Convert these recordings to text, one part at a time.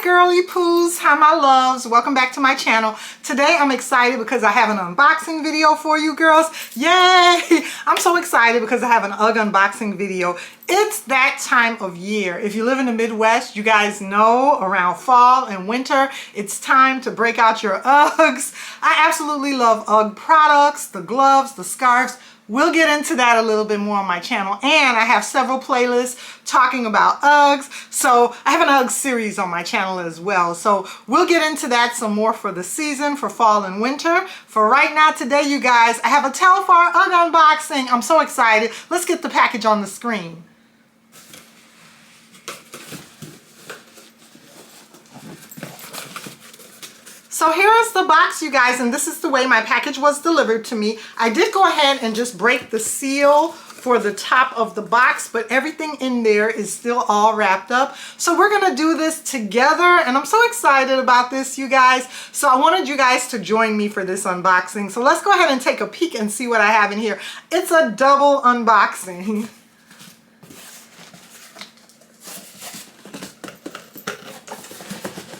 girly poos, hi my loves, welcome back to my channel. Today I'm excited because I have an unboxing video for you girls. Yay! I'm so excited because I have an Ugg unboxing video. It's that time of year. If you live in the Midwest, you guys know around fall and winter it's time to break out your Uggs. I absolutely love Ugg products, the gloves, the scarves. We'll get into that a little bit more on my channel, and I have several playlists talking about Uggs. So I have an Ugg series on my channel as well. So we'll get into that some more for the season, for fall and winter. For right now today, you guys, I have a Telfar Ugg unboxing. I'm so excited. Let's get the package on the screen. So here is the box, you guys, and this is the way my package was delivered to me. I did go ahead and just break the seal for the top of the box, but everything in there is still all wrapped up. So we're gonna do this together, and I'm so excited about this, you guys. So I wanted you guys to join me for this unboxing. So let's go ahead and take a peek and see what I have in here. It's a double unboxing.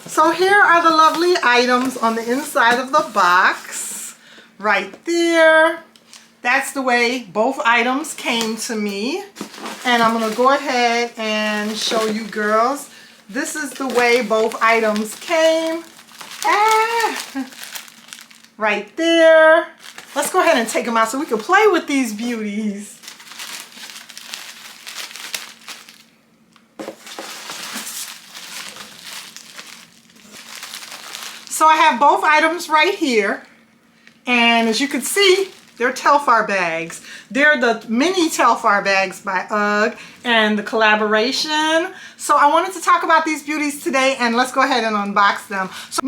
So here are the lovely items on the inside of the box, right there. That's the way both items came to me. And I'm gonna go ahead and show you girls. This is the way both items came. Right there. Let's go ahead and take them out so we can play with these beauties. So I have both items right here, and as you can see, they're Telfar bags. They're the mini Telfar bags by Ugg and the collaboration. So I wanted to talk about these beauties today, and let's go ahead and unbox them. So,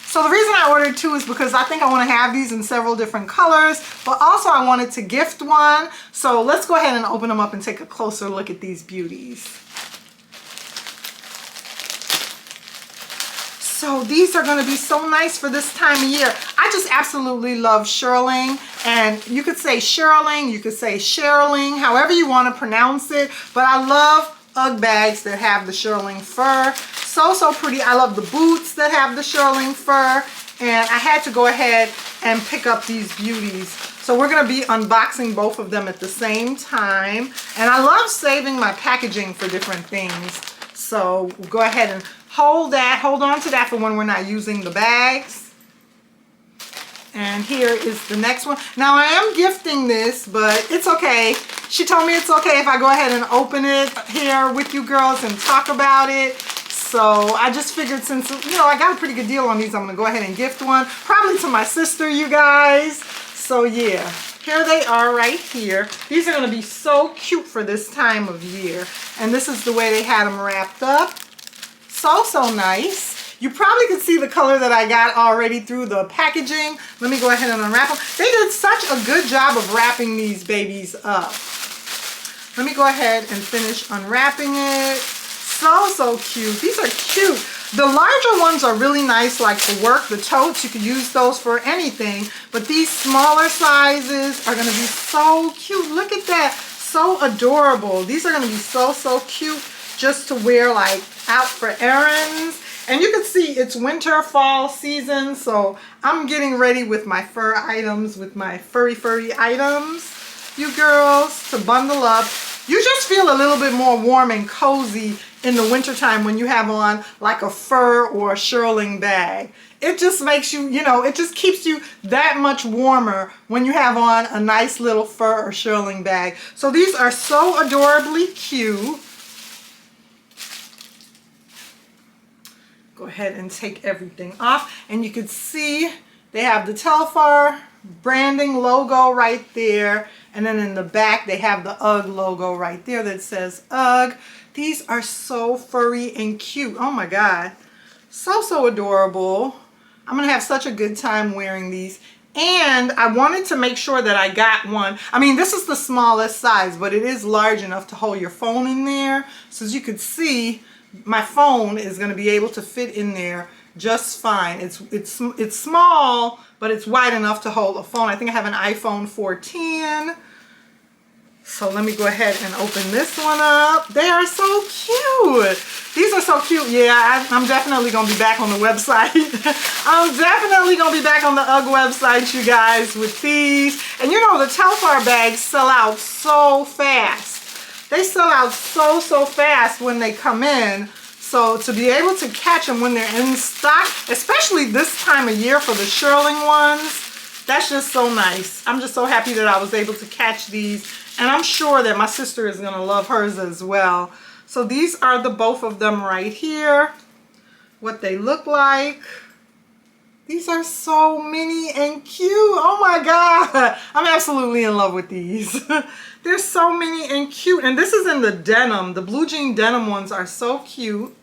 so the reason I ordered two is because I think I want to have these in several different colors, but also I wanted to gift one. So let's go ahead and open them up and take a closer look at these beauties. So these are going to be so nice for this time of year. I just absolutely love Shearling, and you could say Shearling, you could say Shearling, however you want to pronounce it, but I love Ugg bags that have the Shearling fur. So pretty. I love the boots that have the Shearling fur, and I had to go ahead and pick up these beauties. So we're going to be unboxing both of them at the same time, and I love saving my packaging for different things. So we'll go ahead and hold on to that for when we're not using the bags. And here is the next one. Now I am gifting this, but it's okay. She told me it's okay if I go ahead and open it here with you girls and talk about it. So I just figured since, I got a pretty good deal on these, I'm gonna go ahead and gift one. Probably to my sister, you guys. So yeah, here they are right here. These are gonna be so cute for this time of year. And this is the way they had them wrapped up. So nice. You probably could see the color that I got already through the packaging. Let me go ahead and unwrap them. They did such a good job of wrapping these babies up. Let me go ahead and finish unwrapping it. So cute. These are cute. The larger ones are really nice, like for work, the totes. You could use those for anything. But these smaller sizes are going to be so cute. Look at that. So adorable. These are going to be so cute just to wear like out for errands. And you can see it's winter, fall season. So I'm getting ready with my fur items, with my furry items, you girls, to bundle up. You just feel a little bit more warm and cozy in the wintertime when you have on like a fur or a Shearling bag. It just makes you, it just keeps you that much warmer when you have on a nice little fur or Shearling bag. So these are so adorably cute. Go ahead and take everything off, and you can see they have the Telfar branding logo right there, and then in the back they have the Ugg logo right there that says Ugg. These are so furry and cute. Oh my god, so adorable. I'm gonna have such a good time wearing these. And I wanted to make sure that I got one. I mean, this is the smallest size, but it is large enough to hold your phone in there. So as you can see, my phone is going to be able to fit in there just fine. It's small, but it's wide enough to hold a phone. I think I have an iPhone 14. So let me go ahead and open this one up. They are so cute. These are so cute. Yeah, I'm definitely going to be back on the website. I'm definitely going to be back on the Ugg website, you guys, with these. And you know, the Telfar bags sell out so fast. They sell out so fast when they come in. So to be able to catch them when they're in stock, especially this time of year for the Shearling ones, that's just so nice. I'm just so happy that I was able to catch these. And I'm sure that my sister is going to love hers as well. So these are the both of them right here. What they look like. These are so mini and cute. Oh my God. I'm absolutely in love with these. They're so mini and cute. And this is in the denim. The blue jean denim ones are so cute.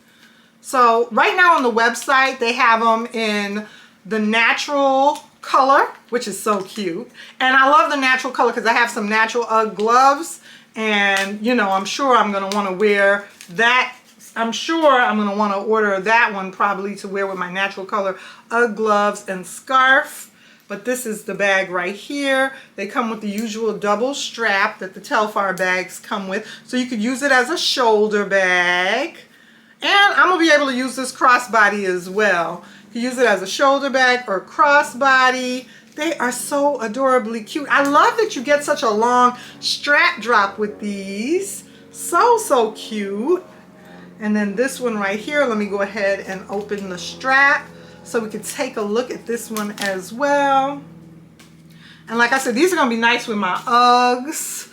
So right now on the website, they have them in the natural color, which is so cute. And I love the natural color because I have some natural Ugg gloves. And, you know, I'm sure I'm going to want to wear that. I'm sure I'm going to want to order that one probably to wear with my natural color Ugg gloves and scarf. But this is the bag right here. They come with the usual double strap that the Telfar bags come with. So you could use it as a shoulder bag. And I'm going to be able to use this crossbody as well. You can use it as a shoulder bag or crossbody. They are so adorably cute. I love that you get such a long strap drop with these. So cute. And then this one right here, let me go ahead and open the strap so we can take a look at this one as well. And like I said, these are going to be nice with my Uggs,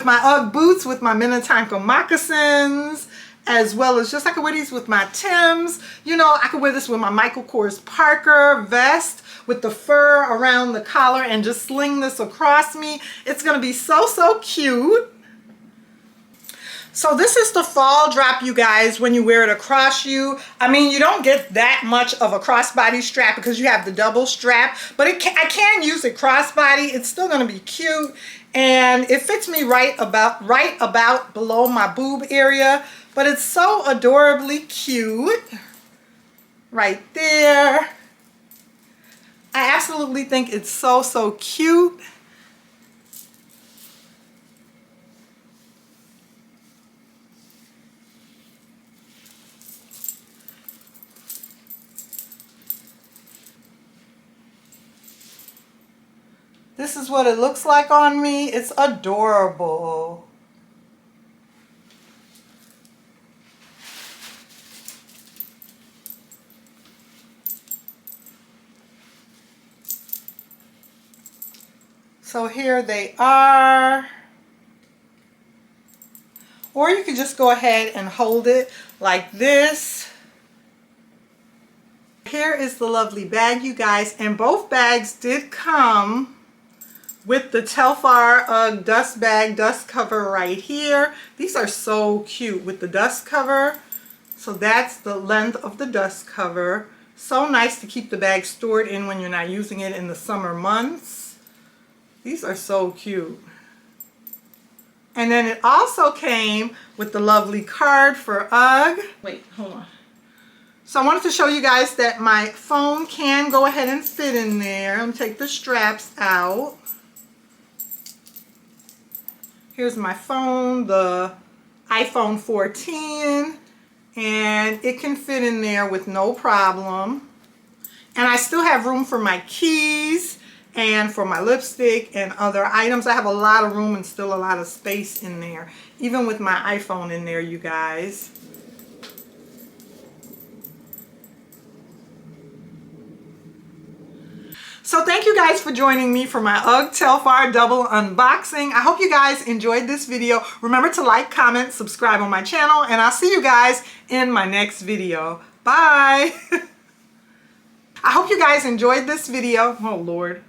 my Ugg boots, with my Timecodes moccasins, as well as just I could wear these with my Tims. You know, I could wear this with my Michael Kors Parker vest with the fur around the collar and just sling this across me. It's going to be so cute. So this is the fall drop, you guys, when you wear it across you. I mean, you don't get that much of a crossbody strap because you have the double strap, but I can use it crossbody. It's still going to be cute, and it fits me right about below my boob area, but it's so adorably cute right there. I absolutely think it's so cute. This is what it looks like on me. It's adorable. So here they are. Or you could just go ahead and hold it like this. Here is the lovely bag, you guys, and both bags did come with the Telfar Ugg dust bag, dust cover right here. These are so cute with the dust cover. So that's the length of the dust cover. So nice to keep the bag stored in when you're not using it in the summer months. These are so cute. And then it also came with the lovely card for Ugg. Wait, hold on. So I wanted to show you guys that my phone can go ahead and fit in there. I'm going to take the straps out. Here's my phone, the iPhone 14, and it can fit in there with no problem. And I still have room for my keys and for my lipstick and other items. I have a lot of room and still a lot of space in there, even with my iPhone in there, you guys. So thank you guys for joining me for my Ugg Telfar double unboxing. I hope you guys enjoyed this video. Remember to like, comment, subscribe on my channel, and I'll see you guys in my next video. Bye! I hope you guys enjoyed this video. Oh Lord.